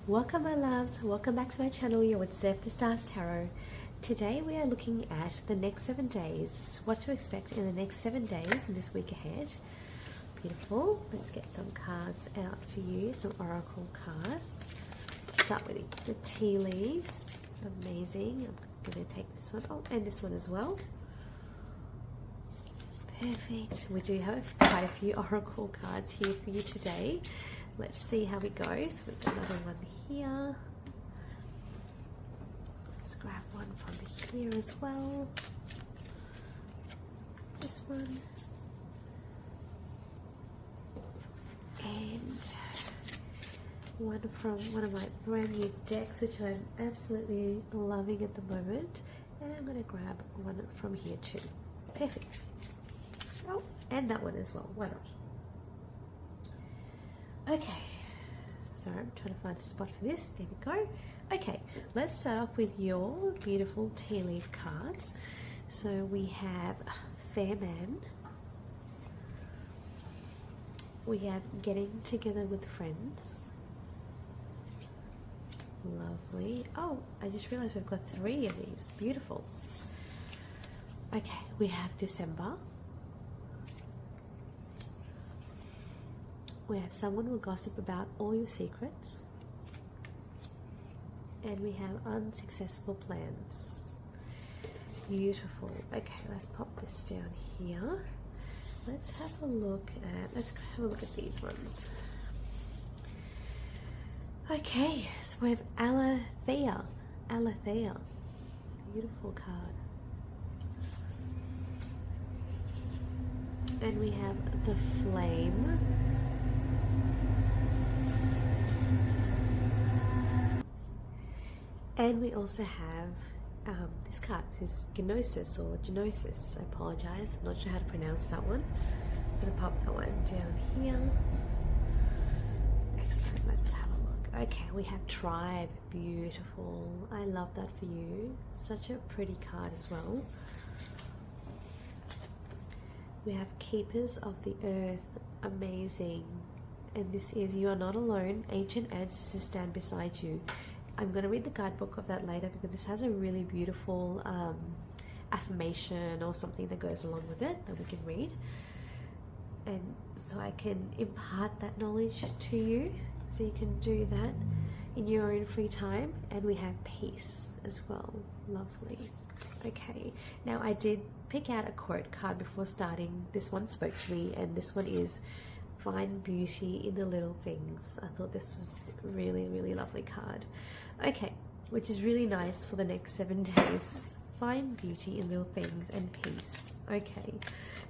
Welcome my loves, welcome back to my channel. You're with Surf the Stars Tarot. Today we are looking at the next 7 days, what to expect in the next 7 days in this week ahead. Beautiful. Let's get some cards out for you, some oracle cards. Start with the tea leaves. Amazing. I'm going to take this one, oh, and this one as well. Perfect. We do have quite a few oracle cards here for you today. Let's see how it goes. We've got another one here. Let's grab one from here as well. This one. And one from one of my brand new decks, which I'm absolutely loving at the moment. And I'm going to grab one from here too. Perfect. Oh, and that one as well. Why not? Okay, sorry, I'm trying to find a spot for this. There we go. Okay, let's start off with your beautiful tea leaf cards. So we have Fair Man. We have Getting Together with Friends. Lovely. Oh, I just realized we've got 3 of these. Beautiful. Okay, we have December. We have Someone Will Gossip About All Your Secrets. And we have Unsuccessful Plans. Beautiful. Okay, let's pop this down here. Let's have a look at these ones. Okay, so we have Aletheia. Aletheia. Beautiful card. And we have the Flame. And we also have this card, is Gnosis or Genosis. I apologize, I'm not sure how to pronounce that one. I'm going to pop that one down here. Excellent, let's have a look. Okay, we have Tribe. Beautiful. I love that for you. Such a pretty card as well. We have Keepers of the Earth. Amazing. And this is You Are Not Alone. Ancient ancestors stand beside you. I'm going to read the guidebook of that later because this has a really beautiful affirmation or something that goes along with it that we can read. And so I can impart that knowledge to you so you can do that in your own free time. And we have Peace as well. Lovely. Okay, now I did pick out a quote card before starting. This one spoke to me, and this one is Find Beauty in the Little Things. I thought this was a really, really lovely card. Okay, which is really nice for the next 7 days. Find beauty in little things and peace. Okay,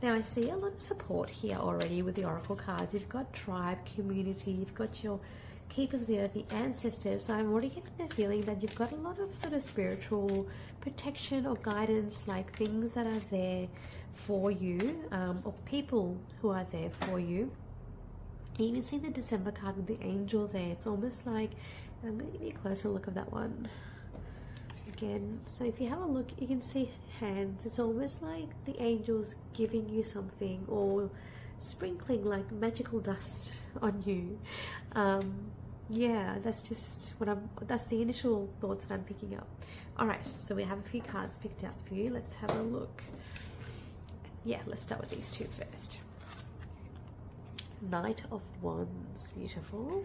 now I see a lot of support here already with the oracle cards. You've got tribe, community, you've got your keepers of the earth, the ancestors. So I'm already getting the feeling that you've got a lot of sort of spiritual protection or guidance, like things that are there for you, or people who are there for you. You even see the December card with the angel there. It's almost like, I'm going to give you a closer look of that one again. So if you have a look, you can see hands. It's almost like the angels giving you something or sprinkling like magical dust on you. Yeah, that's just that's the initial thoughts that I'm picking up. All right, so we have a few cards picked out for you. Let's have a look. Yeah, let's start with these 2 first. Knight of Wands. Beautiful.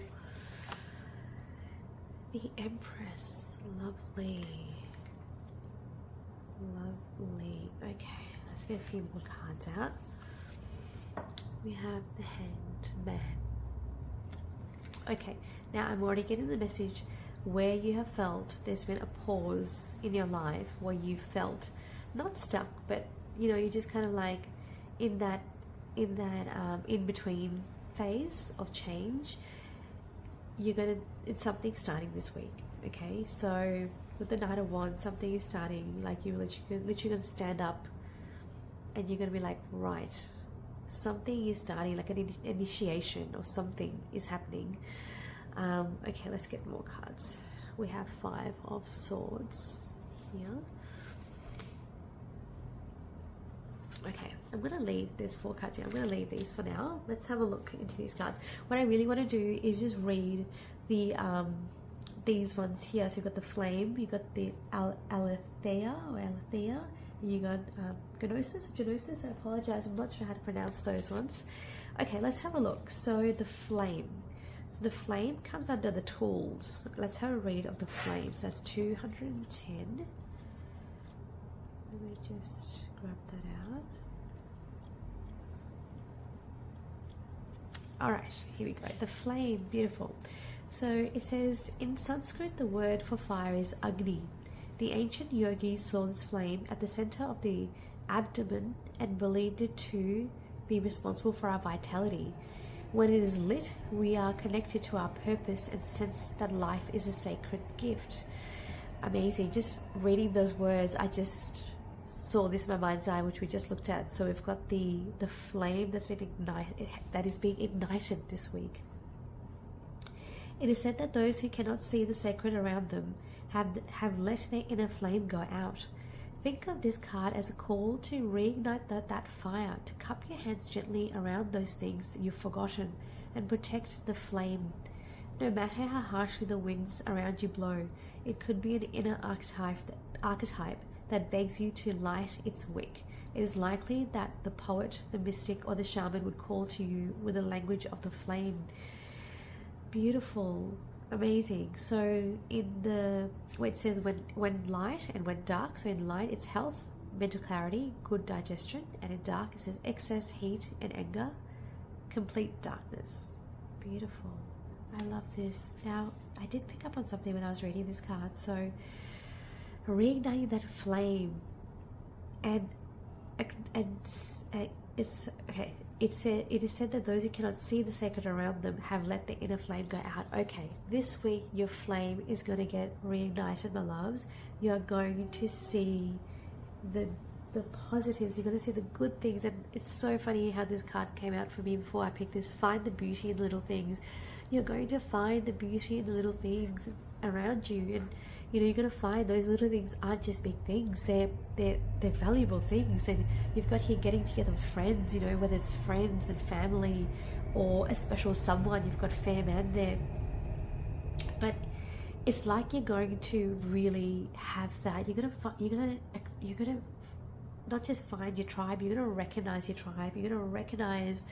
The Empress. Lovely. Lovely. Okay, let's get a few more cards out. We have the Hanged Man. Okay, now I'm already getting the message where you have felt there's been a pause in your life where you felt not stuck, but you know, you're just kind of like in that in-between phase of change. It's something starting this week. Okay, so with the Knight of Wands, something is starting. Like you're literally going to stand up and you're going to be like, right, something is starting, like an initiation or something is happening. Okay, let's get more cards. We have 5 of Swords here. Okay, I'm going to leave, there's 4 cards here. I'm going to leave these for now. Let's have a look into these cards. What I really want to do is just read the these ones here. So you've got the flame, you've got the aletheia or aletheia, you got genosis. I apologize, I'm not sure how to pronounce those ones. Okay, let's have a look. So the flame. So the flame comes under the tools. Let's have a read of the flame. So that's 210. Let me just grab that out. All right, here we go. The flame, beautiful. So it says, in Sanskrit, the word for fire is Agni. The ancient yogis saw this flame at the center of the abdomen and believed it to be responsible for our vitality. When it is lit, we are connected to our purpose and sense that life is a sacred gift. Amazing. Just reading those words, I just saw this in my mind's eye, which we just looked at. So we've got the flame that's been ignited, that is being ignited this week. It is said that those who cannot see the sacred around them have let their inner flame go out. Think of this card as a call to reignite that fire, to cup your hands gently around those things that you've forgotten and protect the flame. No matter how harshly the winds around you blow, it could be an inner archetype that begs you to light its wick. It is likely that the poet, the mystic, or the shaman would call to you with the language of the flame. Beautiful, amazing. So in the where it says when light and when dark, so in light it's health, mental clarity, good digestion, and in dark it says excess heat and anger, complete darkness. Beautiful. I love this. Now I did pick up on something when I was reading this card. So reigniting that flame, and it's okay. It is said that those who cannot see the sacred around them have let the inner flame go out. Okay, this week your flame is going to get reignited, my loves. You are going to see the positives. You're going to see the good things. And it's so funny how this card came out for me before I picked this. Find the beauty in the little things. You're going to find the beauty in the little things around you, and you're going to find those little things aren't just big things. They're valuable things. And you've got here getting together with friends, whether it's friends and family or a special someone. You've got fair man there, but it's like you're going to really have that. You're gonna not just find your tribe. You're gonna recognize your tribe. You're gonna recognize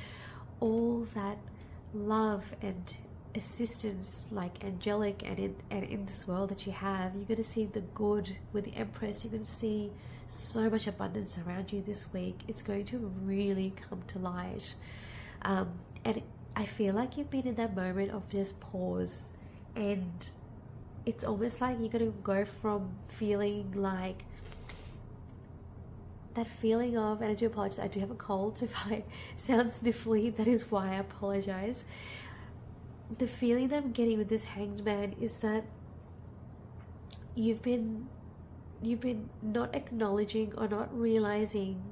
all that love and assistance, like angelic and in this world that you have. You're going to see the good with the Empress. You're going to see so much abundance around you this week. It's going to really come to light, and I feel like you've been in that moment of just pause, and it's almost like you're going to go from feeling like that feeling of, and I do apologize, I do have a cold, so if I sound sniffly, that is why I apologize. The feeling that I'm getting with this Hanged Man is that you've been not acknowledging or not realizing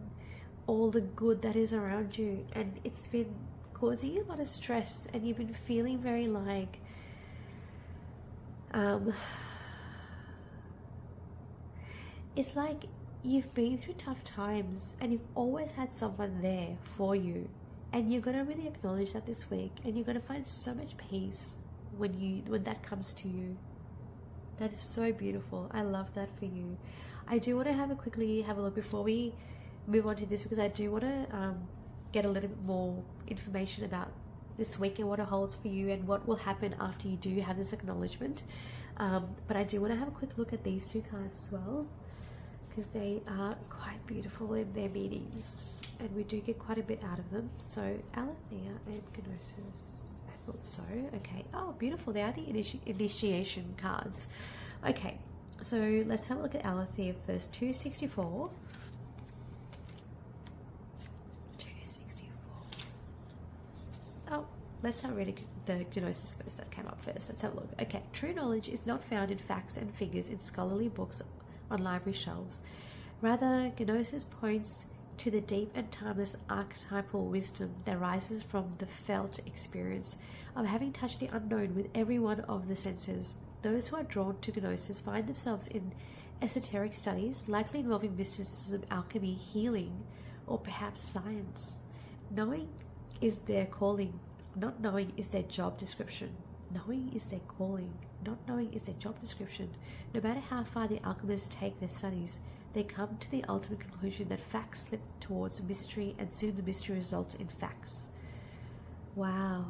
all the good that is around you, and it's been causing you a lot of stress, and you've been feeling very like it's like you've been through tough times and you've always had someone there for you. And you're going to really acknowledge that this week, and you're going to find so much peace when that comes to you. That is so beautiful. I love that for you. I do want to quickly have a look before we move on to this, because I do want to get a little bit more information about this week and what it holds for you and what will happen after you do have this acknowledgement. But I do want to have a quick look at these two cards as well, because they are quite beautiful in their meanings. And we do get quite a bit out of them. So Aletheia and Gnosis. I thought so. Okay. Oh, beautiful. They are the initiation cards. Okay. So let's have a look at Aletheia first. 264. 264. Oh, let's have a read the Gnosis first. That came up first. Let's have a look. Okay. True knowledge is not found in facts and figures in scholarly books on library shelves. Rather, Gnosis points to the deep and timeless archetypal wisdom that rises from the felt experience of having touched the unknown with every one of the senses. Those who are drawn to Gnosis find themselves in esoteric studies, likely involving mysticism, alchemy, healing, or perhaps science. Knowing is their calling, not knowing is their job description. Knowing is their calling, not knowing is their job description. No matter how far the alchemists take their studies, they come to the ultimate conclusion that facts slip towards mystery, and soon the mystery results in facts. Wow,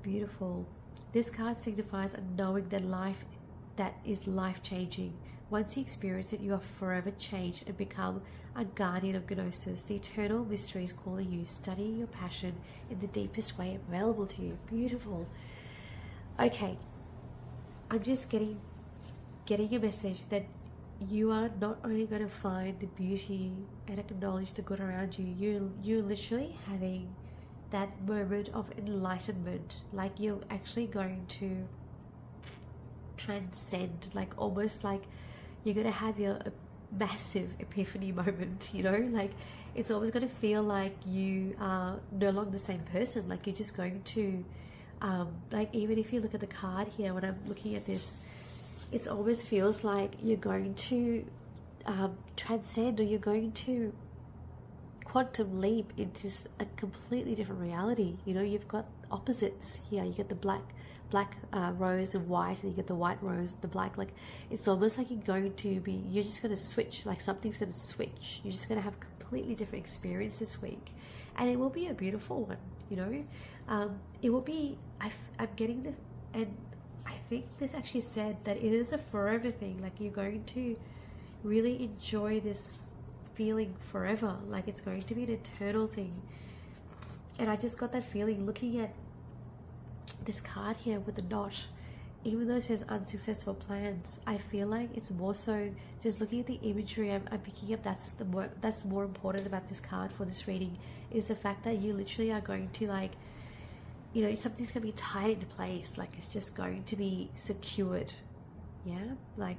beautiful. This card signifies a knowing that is life-changing. Once you experience it, you are forever changed and become a guardian of Gnosis. The eternal mystery is calling you. Study your passion in the deepest way available to you. Beautiful. Okay, I'm just getting a message that you are not only going to find the beauty and acknowledge the good around you, you're literally having that moment of enlightenment. Like you're actually going to transcend, like almost like you're going to have your massive epiphany moment, you know, like it's always going to feel like you are no longer the same person. Like you're just going to like, even if you look at the card here, when I'm looking at this, it almost feels like you're going to transcend, or you're going to quantum leap into a completely different reality. You know, you've got opposites here. You get the black rose and white, and you get the white rose, the black. Like it's almost like you're just going to switch, like something's going to switch. You're just going to have a completely different experience this week, and it will be a beautiful one, you know. It will be, I'm getting the, and I think this actually said that it is a forever thing. Like you're going to really enjoy this feeling forever. Like it's going to be an eternal thing. And I just got that feeling looking at this card here with the knot. Even though it says unsuccessful plans, I feel like it's more so just looking at the imagery I'm picking up. That's more important about this card for this reading, is the fact that you literally are going to, like, you know, something's going to be tied into place. Like it's just going to be secured. Yeah, like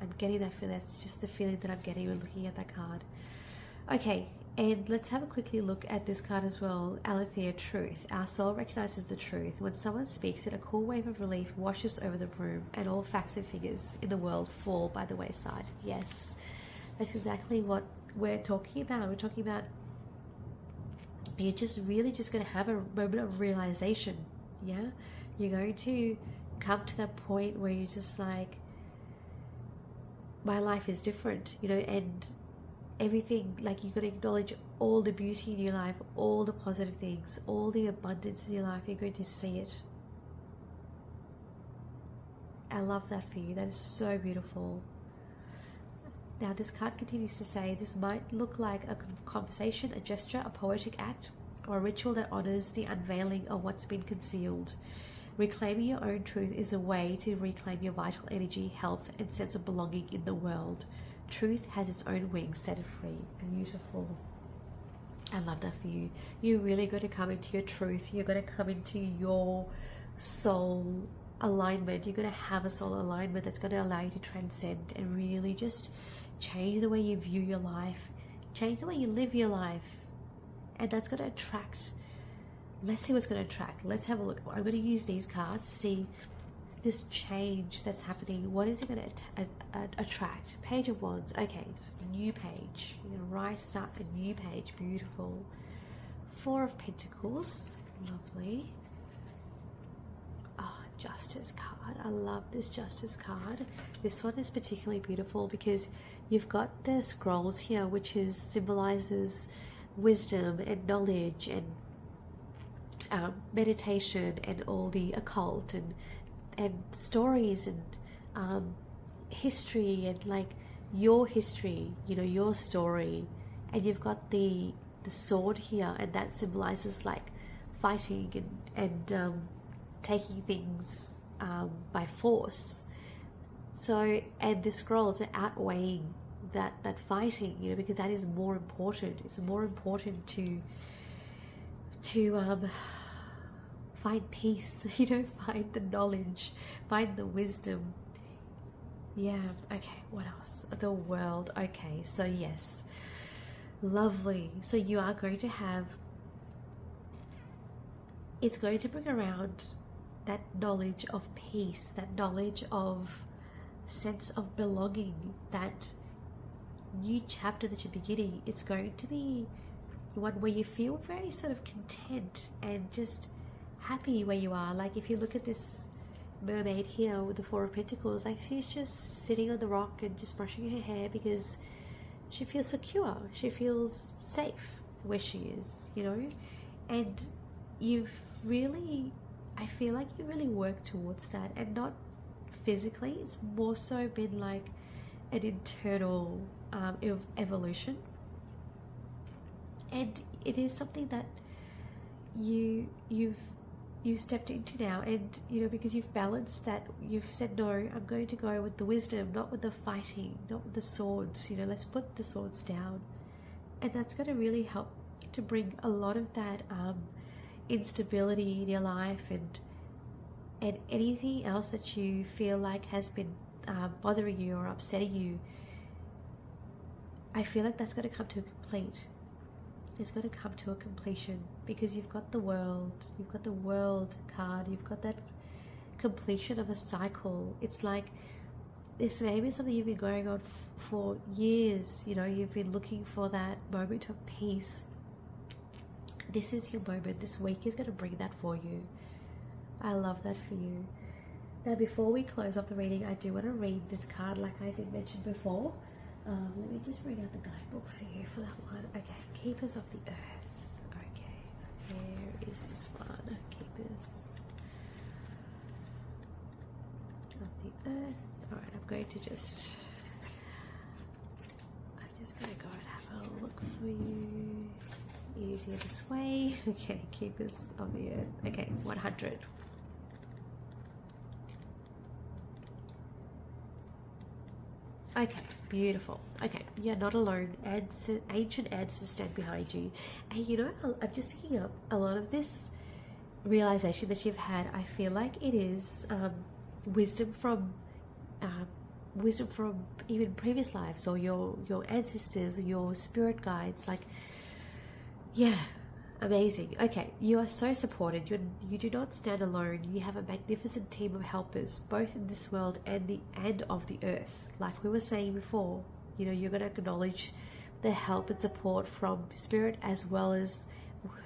I'm getting that feeling. That's just the feeling that I'm getting when looking at that card. Okay, and let's have a quickly look at this card as well. Aletheia, truth. Our soul recognizes the truth. When someone speaks it, a cool wave of relief washes over the room, and all facts and figures in the world fall by the wayside. Yes, that's exactly what we're talking about. We're talking about you're just really just going to have a moment of realization. Yeah, you're going to come to that point where you're just like, my life is different, you know, and everything, like you're going to acknowledge all the beauty in your life, all the positive things, all the abundance in your life. You're going to see it. I love that for you. That is so beautiful. Now this card continues to say, this might look like a conversation, a gesture, a poetic act, or a ritual that honors the unveiling of what's been concealed. Reclaiming your own truth is a way to reclaim your vital energy, health, and sense of belonging in the world. Truth has its own wings, set it free. Beautiful. I love that for you. You're really going to come into your truth. You're going to come into your soul alignment. You're going to have a soul alignment that's going to allow you to transcend and really just change the way you view your life, change the way you live your life, and that's going to attract. Let's see what's going to attract. Let's have a look. I'm going to use these cards to see this change that's happening. What is it going to attract? Page of Wands. Okay, so new page. You're going to start a new page. Beautiful. Four of Pentacles. Lovely. Oh, Justice card. I love this Justice card. This one is particularly beautiful because you've got the scrolls here, which symbolizes wisdom and knowledge and meditation and all the occult and stories and history and like your history, you know, your story. And you've got the sword here, and that symbolizes like fighting and taking things by force. So, and the scrolls are outweighing that fighting, you know, because that is more important. It's more important to find peace, you know, find the knowledge, find the wisdom. Yeah, okay, what else? The world. Okay, so yes, lovely. So you are going to have, it's going to bring around that knowledge of peace, that knowledge of sense of belonging, that new chapter that you're beginning. It's going to be one where you feel very sort of content and just happy where you are. Like if you look at this mermaid here with the Four of Pentacles, like she's just sitting on the rock and just brushing her hair because she feels secure, she feels safe where she is, you know. And you've really, I feel like you really worked towards that, and not physically, it's more so been like an internal evolution. And it is something that you've stepped into now, and you know, because you've balanced that, you've said, no, I'm going to go with the wisdom, not with the fighting, not with the swords, you know, let's put the swords down. And that's going to really help to bring a lot of that instability in your life, and anything else that you feel like has been bothering you or upsetting you. I feel like that's going to come to a complete. It's going to come to a completion, because you've got the world, you've got the world card, you've got that completion of a cycle. It's like this may be something you've been going on for years, you know, you've been looking for that moment of peace. This is your moment. This week is going to bring that for you. I love that for you. Now, before we close off the reading, I do want to read this card like I did mention before. Let me just bring out the guidebook for you for that one. Okay, Keepers of the Earth. Okay, where is this one? Keepers of the Earth. Alright, I'm going to just going to go and have a look for you. Easier this way. Okay, Keepers of the Earth. Okay, 100. Okay, beautiful. Okay, you're not alone. Ancient ancestors stand behind you. And you know, I'm just picking up a lot of this realization that you've had. I feel like it is wisdom from even previous lives, or your ancestors, or your spirit guides. Like, yeah, amazing. Okay, you are so supported. You do not stand alone. You have a magnificent team of helpers, both in this world and the end of the earth. Like we were saying before, you know, you're going to acknowledge the help and support from spirit, as well as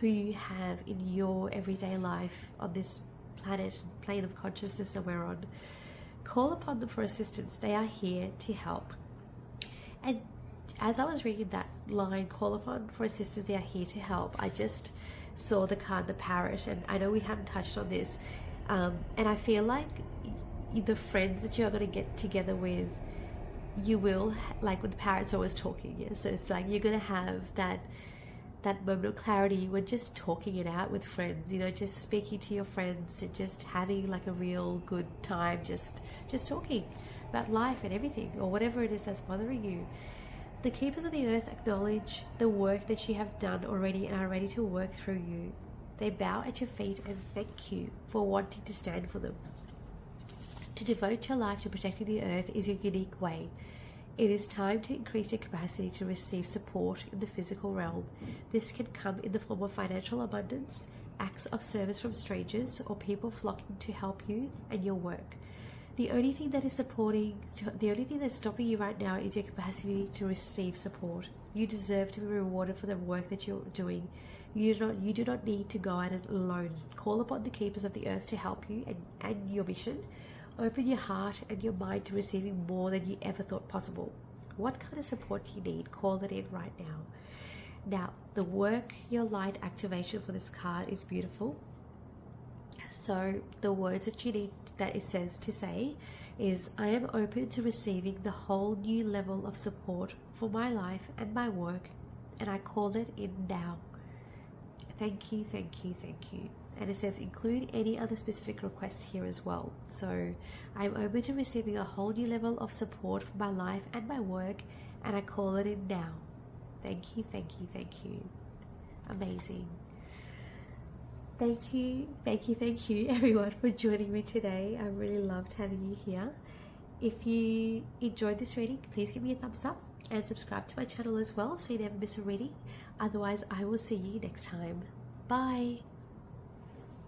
who you have in your everyday life on this planet, plane of consciousness that we're on. Call upon them for assistance. They are here to help. And as I was reading that line, call upon for assistance, they are here to help, I just saw the card, the Parrot, and I know we haven't touched on this, and I feel like the friends that you're going to get together with, you will, like with the Parrot's always talking, yeah? So it's like you're going to have that moment of clarity when just talking it out with friends, you know, just speaking to your friends and just having like a real good time, just talking about life and everything, or whatever it is that's bothering you. The Keepers of the Earth acknowledge the work that you have done already and are ready to work through you. They bow at your feet and thank you for wanting to stand for them. To devote your life to protecting the earth is your unique way. It is time to increase your capacity to receive support in the physical realm. This can come in the form of financial abundance, acts of service from strangers, or people flocking to help you and your work. The only thing that's stopping you right now is your capacity to receive support. You deserve to be rewarded for the work that you're doing. You do not need to go at it alone. Call upon the Keepers of the Earth to help you and your mission. Open your heart and your mind to receiving more than you ever thought possible. What kind of support do you need? Call it in right now. Now, the work your light activation for this card is beautiful. So the words that you need, that it says to say, is, I am open to receiving the whole new level of support for my life and my work, and I call it in now. Thank you, thank you, thank you. And it says include any other specific requests here as well. So I'm open to receiving a whole new level of support for my life and my work, and I call it in now. Thank you, thank you, thank you. Amazing. Thank you everyone for joining me today. I really loved having you here. If you enjoyed this reading, please give me a thumbs up and subscribe to my channel as well so you never miss a reading. Otherwise, I will see you next time. Bye.